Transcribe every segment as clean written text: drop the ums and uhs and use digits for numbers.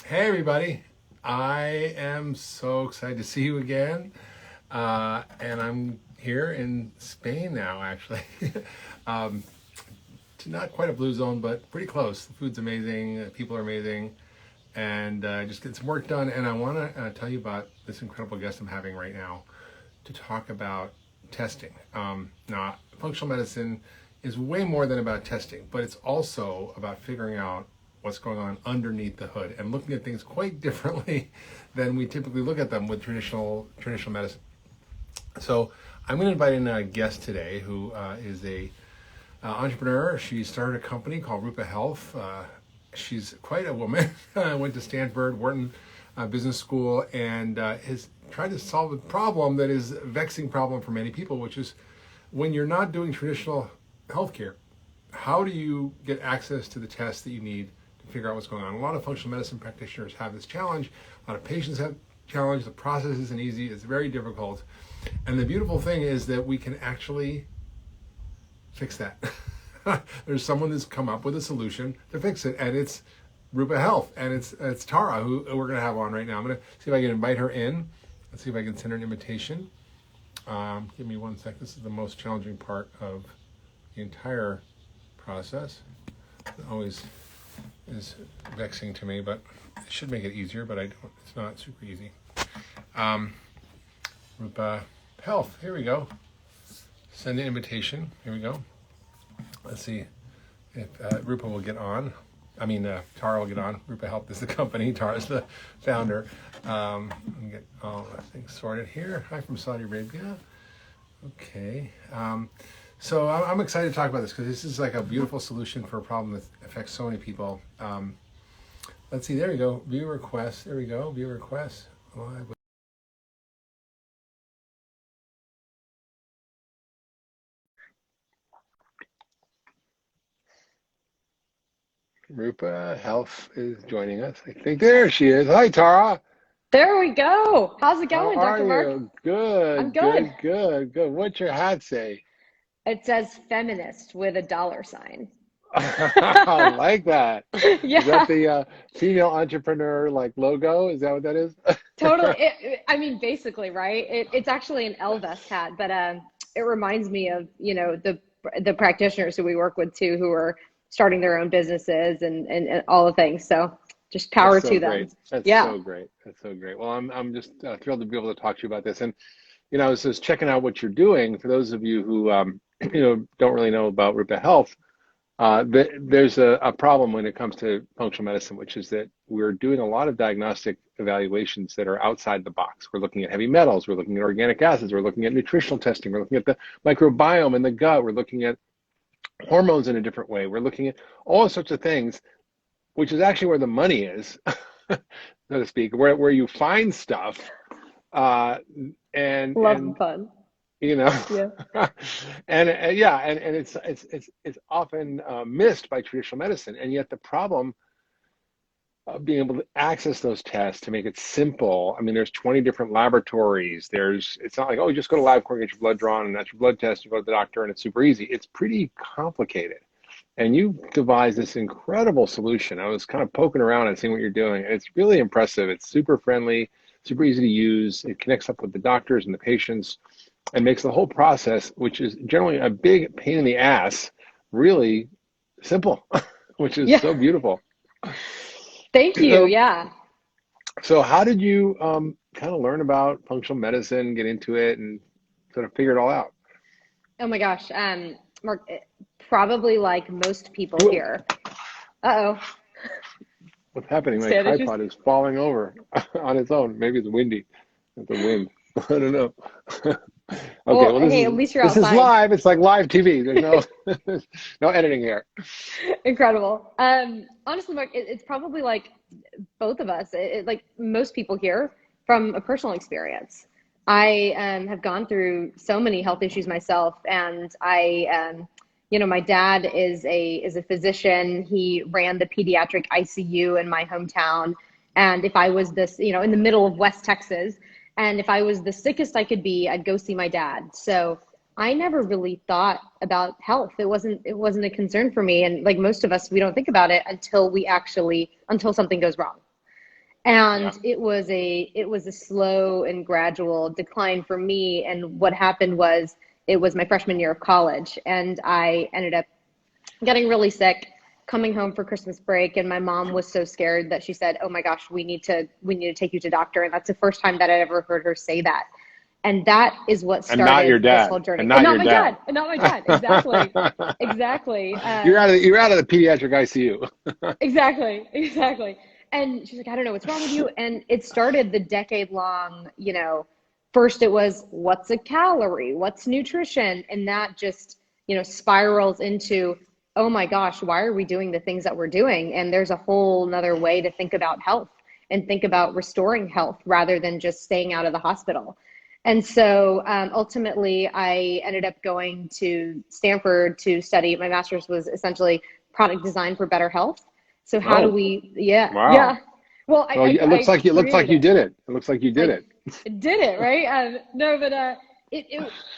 Hey everybody, I am so excited to see you again. And I'm here in Spain now, actually. um, Not quite a blue zone, but pretty close. The food's amazing, people are amazing, and just get some work done. And I want to tell you about this incredible guest I'm having right now to talk about testing. Now, functional medicine is way more than about testing, but it's also about figuring out what's going on underneath the hood and looking at things quite differently than we typically look at them with traditional medicine. So I'm going to invite in a guest today who is a entrepreneur. She started a company called Rupa Health. She's quite a woman. Went to Stanford, Wharton Business School, and has tried to solve a problem that is a vexing problem for many people, which is when you're not doing traditional healthcare, how do you get access to the tests that you need to figure out what's going on? A lot of functional medicine practitioners have this challenge. A lot of patients have challenge. The process isn't easy. It's very difficult. And the beautiful thing is that we can actually fix that. There's someone that's come up with a solution to fix it, and it's Rupa Health, and it's Tara, who we're going to have on right now. I'm going to see if I can invite her in. Let's see if I can send her an invitation. Give me 1 sec. This is the most challenging part of the entire process. It always is vexing to me, but it should make it easier, but I don't. It's not super easy. Rupa Health. Here we go. Send an invitation. Here we go. Let's see if Rupa will get on. Tara will get on. Rupa Health is the company. Tara is the founder. Get all things sorted here. Hi from Saudi Arabia. Okay. So I'm excited to talk about this because this is like a beautiful solution for a problem that affects so many people. Let's see. There we go. View requests. There we go. View requests. Live. Rupa Health is joining us. I think there she is. Hi, Tara. There we go. How's it How going, are Dr. Mark? you? I'm Good, good. good, good, good. What's your hat say? It says feminist with a dollar sign. I like that. Is that Yeah, the female entrepreneur like logo? Is that what that is? totally. Basically, right? It's actually an elves hat, but it reminds me of, the practitioners who we work with too, who are starting their own businesses and all the things. So just That's power so to them. great. That's Yeah. so great. That's so great. Well, I'm just thrilled to be able to talk to you about this. And I was just checking out what you're doing. For those of you who don't really know about Rupa Health, there's a problem when it comes to functional medicine, which is that we're doing a lot of diagnostic evaluations that are outside the box. We're looking at heavy metals, we're looking at organic acids, we're looking at nutritional testing, we're looking at the microbiome in the gut, we're looking at hormones in a different way, we're looking at all sorts of things, which is actually where the money is, so to speak, where you find stuff, uh, Love the and fun. you know Yeah. and yeah, and it's often missed by traditional medicine, and yet the problem of being able to access those tests to make it simple. I mean, there's 20 different laboratories. It's not like, oh, you just go to LabCorp, get your blood drawn, and that's your blood test, you go to the doctor, and it's super easy. It's pretty complicated, and you devised this incredible solution. I was kind of poking around and seeing what you're doing, and it's really impressive. It's super friendly, super easy to use. It connects up with the doctors and the patients and makes the whole process, which is generally a big pain in the ass, really simple, which is Yeah. so beautiful. Thank you. So, Yeah. so how did you kind of learn about functional medicine, get into it, and sort of figure it all out? Oh my gosh. Mark, probably like most people Whoa, here. Uh-oh. what's happening? My Stand issues. tripod is falling over on its own. Maybe it's windy. It's the wind. I don't know. Okay, Well, well hey, at least you're this is outside. live. It's like live TV. There's no no editing here. Incredible. Honestly, Mark, it's probably like both of us, like most people here from a personal experience. I have gone through so many health issues myself, and my dad is a physician. He ran the pediatric ICU in my hometown, and if I was this, in the middle of West Texas, and if I was the sickest I could be, I'd go see my dad. So I never really thought about health. It wasn't a concern for me. And like most of us, we don't think about it until something goes wrong. And Yeah. it was a slow and gradual decline for me. And what happened was it was my freshman year of college, and I ended up getting really sick, coming home for Christmas break, and my mom was so scared that she said, "Oh my gosh, we need to take you to doctor." And that's the first time that I ever heard her say that. And that is what And not your started this whole dad. And journey. And not not your my dad. dad. And not my dad. Exactly. Exactly. You're out of the pediatric ICU. Exactly. Exactly. And she's like, "I don't know what's wrong with you." And it started the decade long, first it was what's a calorie, what's nutrition, and that just, spirals into, oh my gosh, why are we doing the things that we're doing? And there's a whole nother way to think about health and think about restoring health rather than just staying out of the hospital. And so ultimately, I ended up going to Stanford to study. My master's was essentially product design for better health. So how do Oh, we, yeah, wow. yeah. Well, Well, it looks I like created you it. did it. It looks like you did I it. did it, right? No, but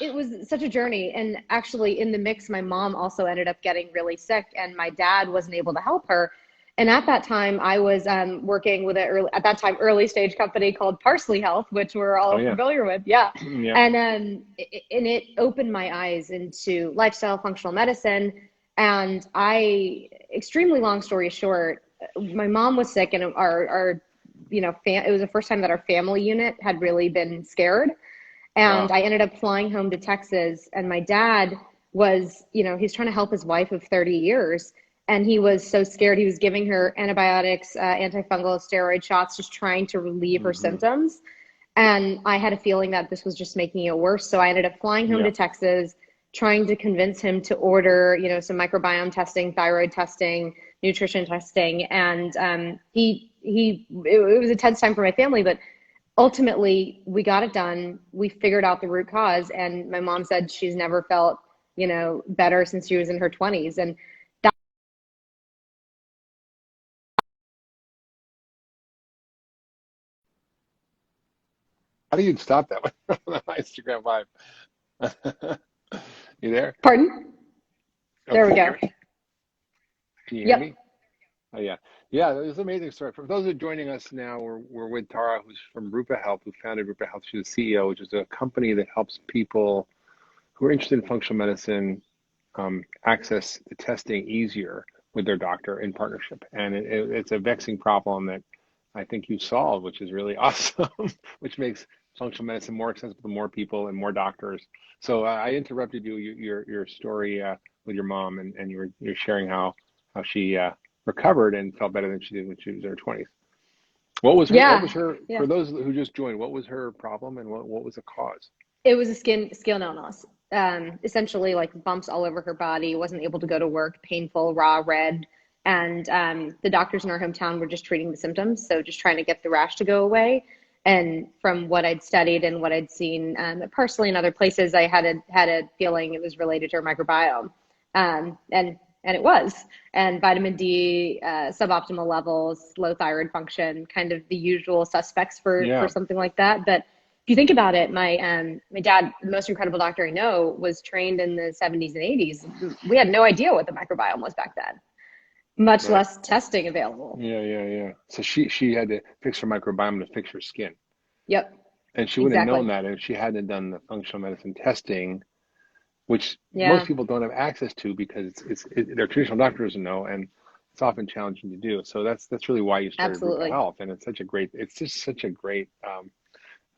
it was such a journey. And actually, in the mix, my mom also ended up getting really sick, and my dad wasn't able to help her. And at that time, I was working with early stage company called Parsley Health, which we're Oh all yeah. familiar with. Yeah. Yeah. And it opened my eyes into lifestyle functional medicine. And extremely long story short, my mom was sick, and it was the first time that our family unit had really been scared. And Wow. I ended up flying home to Texas, and my dad was, he's trying to help his wife of 30 years. And he was so scared. He was giving her antibiotics, antifungal steroid shots, just trying to relieve her Hmm. symptoms. And I had a feeling that this was just making it worse. So I ended up flying home Yeah. to Texas, trying to convince him to order, some microbiome testing, thyroid testing, nutrition testing. And it was a tense time for my family, but ultimately we got it done. We figured out the root cause. And my mom said she's never felt, better since she was in her 20s. And How do you stop that on Instagram Live? You there? pardon? Oh, There we can you go. hear me? Can you hear Yep. me? Oh yeah, yeah. It was an amazing story. For those who are joining us now, we're with Tara, who's from Rupa Health, who founded Rupa Health. She's the CEO, which is a company that helps people who are interested in functional medicine access the testing easier with their doctor in partnership. And it's a vexing problem that I think you solved, which is really awesome, which makes functional medicine more accessible to more people and more doctors. So I interrupted your story with your mom, and you're sharing how she recovered and felt better than she did when she was in her 20s. What Yeah. was her, Yeah. for those who just joined, what was her problem, and what was the cause? It was a skin illness. Essentially like bumps all over her body, wasn't able to go to work, painful, raw, red. And the doctors in our hometown were just treating the symptoms, so just trying to get the rash to go away. And from what I'd studied and what I'd seen personally in other places, I had a feeling it was related to her microbiome, and it was. And vitamin D, suboptimal levels, low thyroid function, kind of the usual suspects for Yeah. something like that. But if you think about it, my dad, the most incredible doctor I know, was trained in the 70s and 80s. We had no idea what the microbiome was back then, much Right. less testing available. Yeah, yeah, yeah. So she had to fix her microbiome to fix her skin. Yep, And she wouldn't have known exactly. that if she hadn't done the functional medicine testing, which most Yeah, people don't have access to because their traditional doctors know, and it's often challenging to do. So that's really why you started Rupa absolutely. Health, and it's just such a great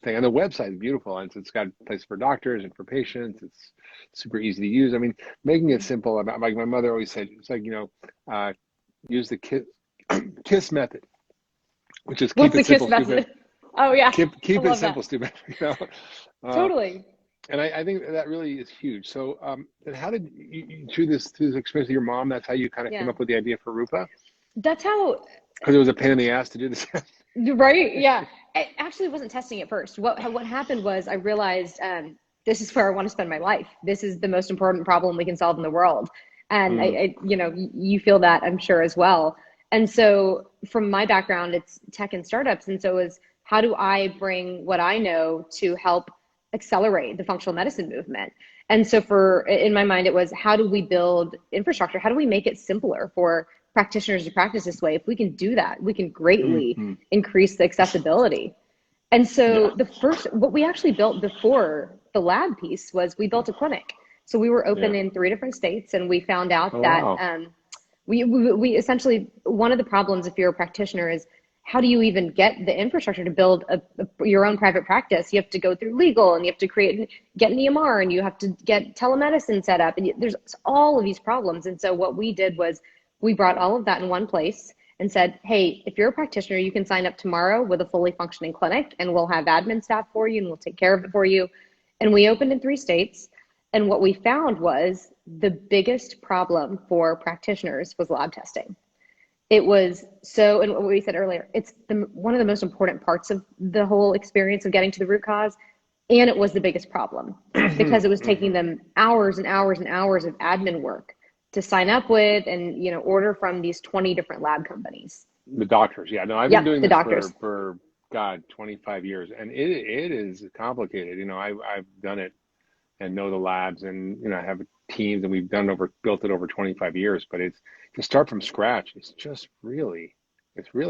thing. And the website is beautiful, and it's got a place for doctors and for patients. It's super easy to use. I mean, making it simple. Like my mother always said, it's like use the KISS method, which is keep What's the it KISS simple, stupid. method? Oh yeah, I Keep it love that. simple, stupid. Uh, Totally. and I think that really is huge. So, and how did through this experience with your mom? That's how you kind of came Yeah, up with the idea for Rupa, that's how. because it was a pain in the ass to do this. Right? Yeah. I actually wasn't testing at first. What happened was I realized this is where I want to spend my life. This is the most important problem we can solve in the world. And Mm, you feel that, I'm sure, as well. And so from my background, it's tech and startups. And so is how do I bring what I know to help accelerate the functional medicine movement? And so in my mind, it was how do we build infrastructure? How do we make it simpler for practitioners to practice this way, if we can do that, we can greatly Hmm. increase the accessibility. And so Yeah. what we actually built before the lab piece was we built a clinic. So we were open Yeah. in 3 different states, and we found out Oh, that wow. we essentially, one of the problems if you're a practitioner is how do you even get the infrastructure to build your own private practice? You have to go through legal, and you have to get an EMR, and you have to get telemedicine set up, and there's all of these problems. And so what we did was we brought all of that in one place and said, hey, if you're a practitioner, you can sign up tomorrow with a fully functioning clinic, and we'll have admin staff for you, and we'll take care of it for you. And we opened in 3 states. And what we found was the biggest problem for practitioners was lab testing. It was so, and what we said earlier, it's one of the most important parts of the whole experience of getting to the root cause. And it was the biggest problem because it was taking them hours and hours and hours of admin work to sign up with and, order from these 20 different lab companies. The doctors. Yeah. No, I've been Yep, doing the this doctors. for God, 25 years, and it is complicated. I've done it and know the labs, and I have teams, and we've built it over 25 years, but it's to start from scratch. It's really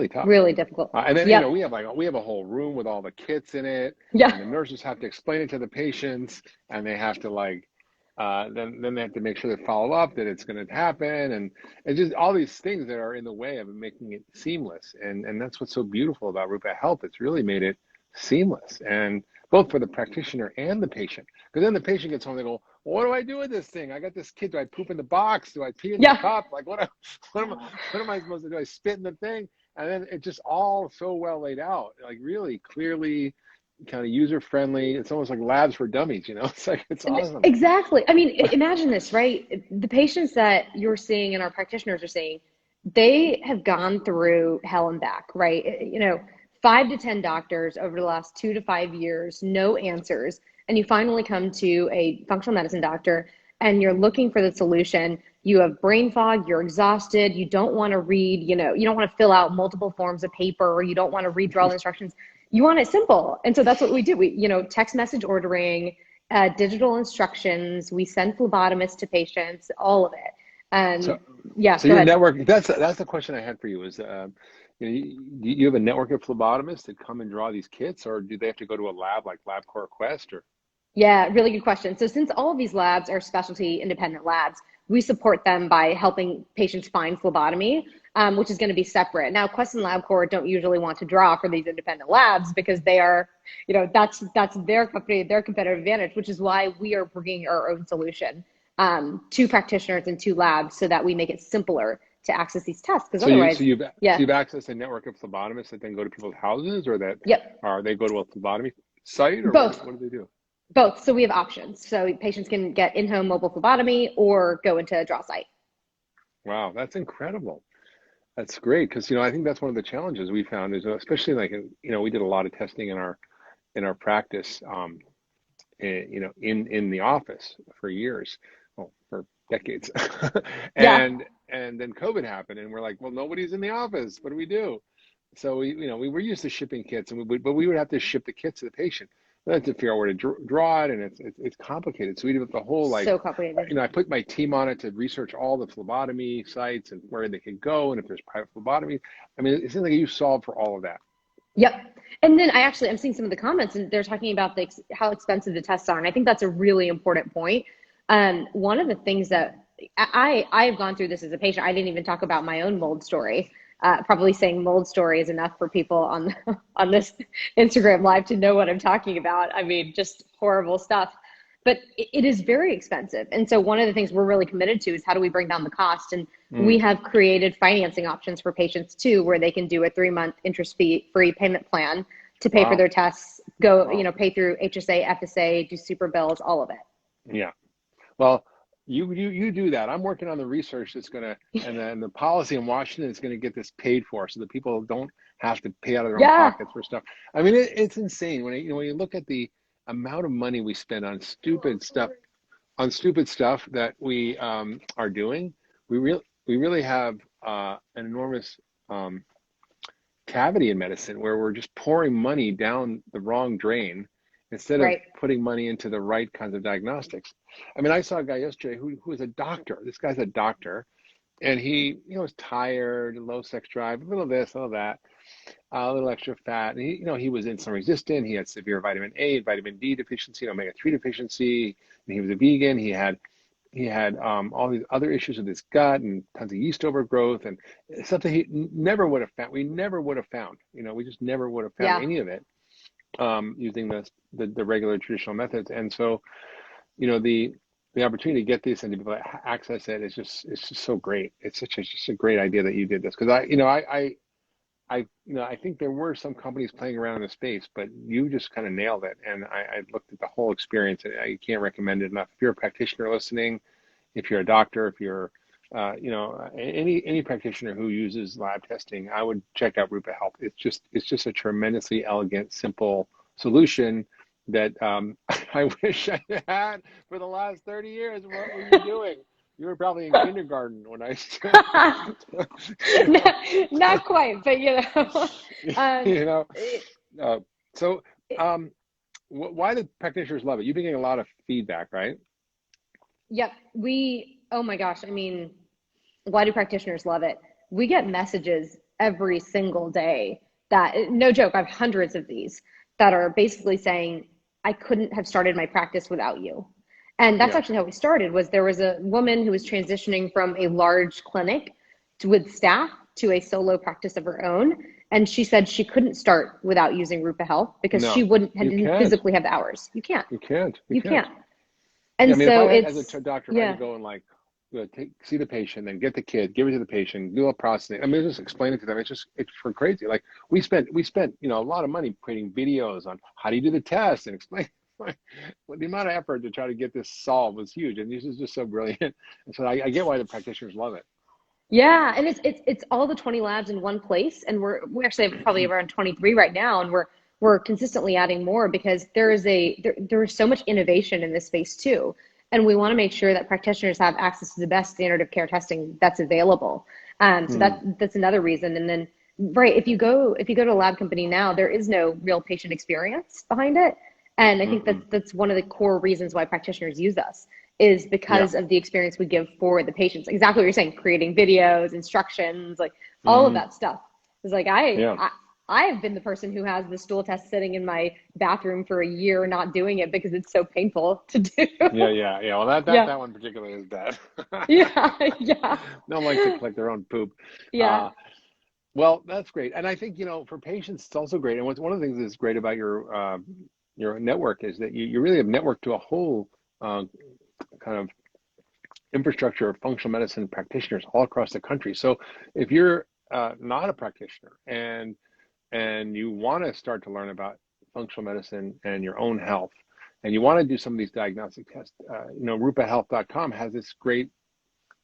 tough. Really difficult. And then Yep. we have a whole room with all the kits in it, Yeah. and the nurses have to explain it to the patients, and they have to then they have to make sure they follow up that it's going to happen, and it's just all these things that are in the way of making it seamless. And that's what's so beautiful about Rupa Health. It's really made it seamless, and both for the practitioner and the patient. Because then the patient gets home, they go, well, what do I do with this thing? I got this kit. Do I poop in the box? Do I pee in the Yeah. cup? Like what am I supposed to do? I spit in the thing? And then it's just all so well laid out, like really clearly, kind of user friendly. It's almost like labs for dummies, it's awesome. Exactly. I mean, imagine this, right? The patients that you're seeing and our practitioners are seeing, they have gone through hell and back, right? 5 to 10 doctors over the last 2 to 5 years, no answers. And you finally come to a functional medicine doctor and you're looking for the solution. You have brain fog, you're exhausted, you don't want to read, you don't want to fill out multiple forms of paper, or you don't want to read through all the instructions. You want it simple. And so that's what we do. We, text message ordering, digital instructions. We send phlebotomists to patients, all of it. So, Yeah, so go your ahead. network, that's the question I had for you is, you have a network of phlebotomists that come and draw these kits, or do they have to go to a lab like LabCorp Quest, or? Yeah, really good question. So since all of these labs are specialty independent labs, we support them by helping patients find phlebotomy, which is going to be separate. Now, Quest and LabCorp don't usually want to draw for these independent labs because they are, that's their company, their competitive advantage, which is why we are bringing our own solution to practitioners and to labs so that we make it simpler to access these tests. Because otherwise, So yeah, you've accessed a network of phlebotomists that then go to people's houses, or that, yep, or they go to a phlebotomy site, or both. what do they do? Both. So we have options. So patients can get in-home mobile phlebotomy or go into a draw site. Wow, that's incredible. That's great, because I think that's one of the challenges we found is, especially like we did a lot of testing in our practice, in the office for years, well, for decades, Yeah. and then COVID happened, and we're like, well, nobody's in the office. What do we do? So we were used to shipping kits, but we would have to ship the kits to the patient. We had to figure out where to draw it, and it's complicated. So we did the whole, So complicated. I put my team on it to research all the phlebotomy sites and where they could go, and if there's private phlebotomy. I mean, it seems like you solved for all of that. Yep. And then I'm seeing some of the comments and they're talking about how expensive the tests are. And I think that's a really important point. One of the things that I've gone through this as a patient, I didn't even talk about my own mold story. Probably saying mold story is enough for people on on this Instagram live to know what I'm talking about. I mean, just horrible stuff. But it is very expensive. And so one of the things we're really committed to is how do we bring down the cost? And we Mm. have created financing options for patients too, where they can do a 3-month interest-free payment plan to pay for Wow. their tests, go, Wow. pay through HSA, FSA, do super bills, all of it. Yeah. Well, you do that. I'm working on the research that's gonna, and then the policy in Washington is gonna get this paid for, so that people don't have to pay out of their own Yeah. pockets for stuff. I mean, it's insane when you look at the amount of money we spend on stupid stuff that we are doing. We really have an enormous cavity in medicine where we're just pouring money down the wrong drain instead of Right. putting money into the right kinds of diagnostics. I mean, I saw a guy yesterday who is a doctor. This guy's a doctor, and he, was tired, low sex drive, a little this, a little that, a little extra fat. And he, he was insulin resistant. He had severe vitamin A and vitamin D deficiency, omega-3 deficiency. And he was a vegan. He had all these other issues with his gut and tons of yeast overgrowth and something he never would have found. We never would have found. We just never would have found Yeah. any of it using the regular traditional methods. And so, the opportunity to get this and to be able to access it's just so great. It's just a great idea that you did this, because I think there were some companies playing around in the space, but you just kind of nailed it. And I looked at the whole experience, and I can't recommend it enough. If you're a practitioner listening, if you're a doctor, if you're, any practitioner who uses lab testing, I would check out Rupa Health. It's just a tremendously elegant, simple solution that I wish I had for the last 30 years. What were you doing? You were probably in kindergarten when I started. Not quite, but So why do practitioners love it? You've been getting a lot of feedback, right? Yep. Oh my gosh. I mean, why do practitioners love it? We get messages every single day that, no joke, I have hundreds of these that are basically saying, I couldn't have started my practice without you. And that's actually how we started. There was a woman who was transitioning from a large clinic with staff to a solo practice of her own. And she said she couldn't start without using Rupa Health because she didn't physically have the hours. You can't. You can't. And so as a doctor, if I had to go and see the patient, then get the kid, give it to the patient, do a process. I mean, just explain it to them. It's for crazy. Like we spent a lot of money creating videos on how do you do the test and explain. The amount of effort to try to get this solved was huge, and this is just so brilliant. And so I get why the practitioners love it. Yeah, and it's all the 20 labs in one place, and we actually have probably around 23 right now, and we're consistently adding more because there is so much innovation in this space too, and we want to make sure that practitioners have access to the best standard of care testing that's available. So that's another reason. And then if you go to a lab company now, there is no real patient experience behind it. And I think that's one of the core reasons why practitioners use us is because of the experience we give for the patients. Exactly what you're saying, creating videos, instructions, like all of that stuff. It's like I have been the person who has the stool test sitting in my bathroom for a year not doing it because it's so painful to do. Yeah. Well, that one particularly is bad. Yeah. No one likes to collect their own poop. Yeah. Well, that's great. And I think, for patients, it's also great. And one of the things that's great about your network is that you really have networked to a whole kind of infrastructure of functional medicine practitioners all across the country. So if you're not a practitioner and you want to start to learn about functional medicine and your own health, and you want to do some of these diagnostic tests, rupahealth.com has this great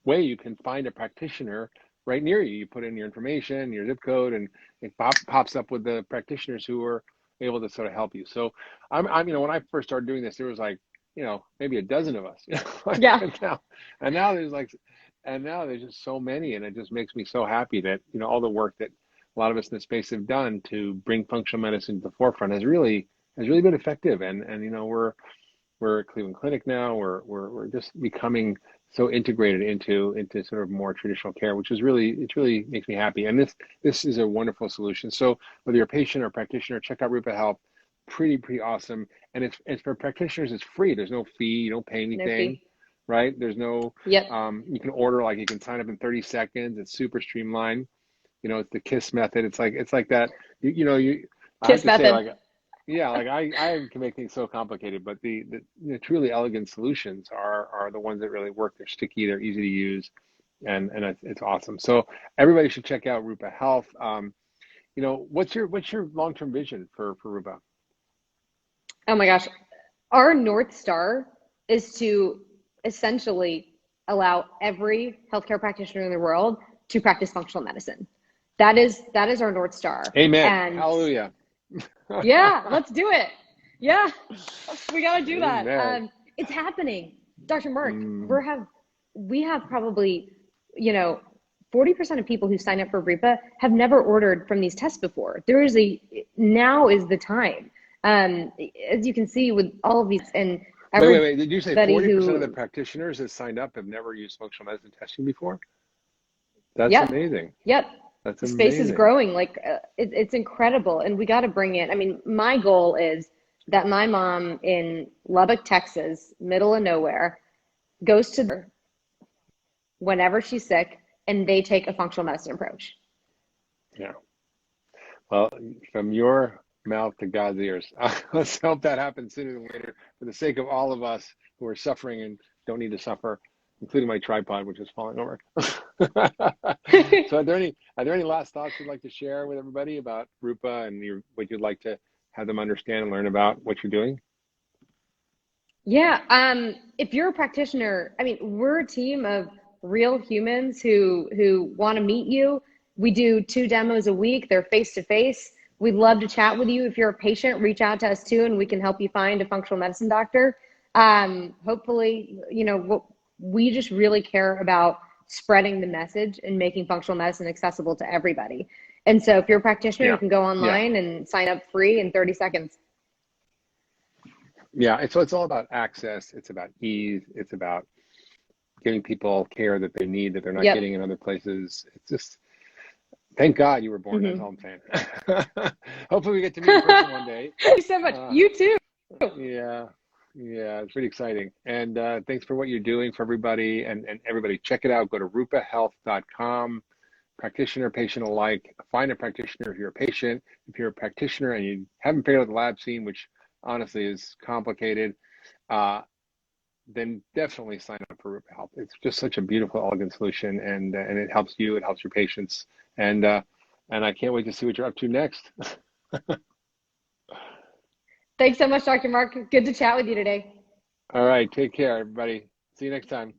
way you can find a practitioner right near you. You put in your information, your zip code, and it pops up with the practitioners who are able to sort of help you. So I'm when I first started doing this, there was like, maybe a dozen of us. And now there's just so many, and it just makes me so happy that, all the work that a lot of us in the space have done to bring functional medicine to the forefront has really been effective. And we're at Cleveland Clinic now. We're just becoming so integrated into sort of more traditional care, which is really makes me happy. And this is a wonderful solution. So whether you're a patient or a practitioner, check out Rupa Health. Pretty awesome. And it's for practitioners, it's free. There's no fee. You don't pay anything, right? There's no, you can order, you can sign up in 30 seconds. It's super streamlined. It's the KISS method. It's like that, KISS method. I can make things so complicated, but the truly elegant solutions are the ones that really work. They're sticky, they're easy to use, and it's awesome. So everybody should check out Rupa Health. What's your long-term vision for Rupa? Oh my gosh. Our North Star is to essentially allow every healthcare practitioner in the world to practice functional medicine. That is our North Star. Amen. And hallelujah. Yeah, let's do it. Yeah, we got to do that. It's happening. Dr. Mark, we have probably, 40% of people who sign up for Rupa have never ordered from these tests before. Now is the time. As you can see with all of these, and wait, did you say 40% of the practitioners that signed up have never used functional medicine testing before? That's Yep. amazing. Yep. That's The space is amazing. growing. Like it's incredible. And we got to bring in, I mean, my goal is that my mom in Lubbock, Texas, middle of nowhere, goes to her whenever she's sick and they take a functional medicine approach. Yeah. Well, from your mouth to God's ears. Let's hope that happens sooner than later for the sake of all of us who are suffering and don't need to suffer, including my tripod, which is falling over. So are there any last thoughts you'd like to share with everybody about rupa and what you'd like to have them understand and learn about what you're doing? Yeah, if you're a practitioner, I mean, we're a team of real humans who want to meet you. We do 2 demos a week. They're face to face. We'd love to chat with you. If you're a patient, reach out to us too, and we can help you find a functional medicine doctor. Hopefully, we just really care about spreading the message and making functional medicine accessible to everybody. And so, if you're a practitioner, you Yeah. can go Yeah. online and sign up free in 30 seconds. Yeah. So it's all about access. It's about ease. It's about giving people care that they need that they're not Yep. getting in other places. It's just, thank God you were born. That's Mm-hmm. all I'm saying. Hopefully we get to meet in person one day. Thank you so much. You too. Yeah. Yeah. It's pretty exciting. And thanks for what you're doing for everybody. And everybody, check it out. Go to rupahealth.com. Practitioner, patient alike. Find a practitioner if you're a patient. If you're a practitioner and you haven't figured out the lab scene, which honestly is complicated, then definitely sign up for Rupa Health. It's just such a beautiful, elegant solution, and it helps you, it helps your patients, and I can't wait to see what you're up to next. Thanks so much, Dr. Mark. Good to chat with you today. All right, take care, everybody. See you next time.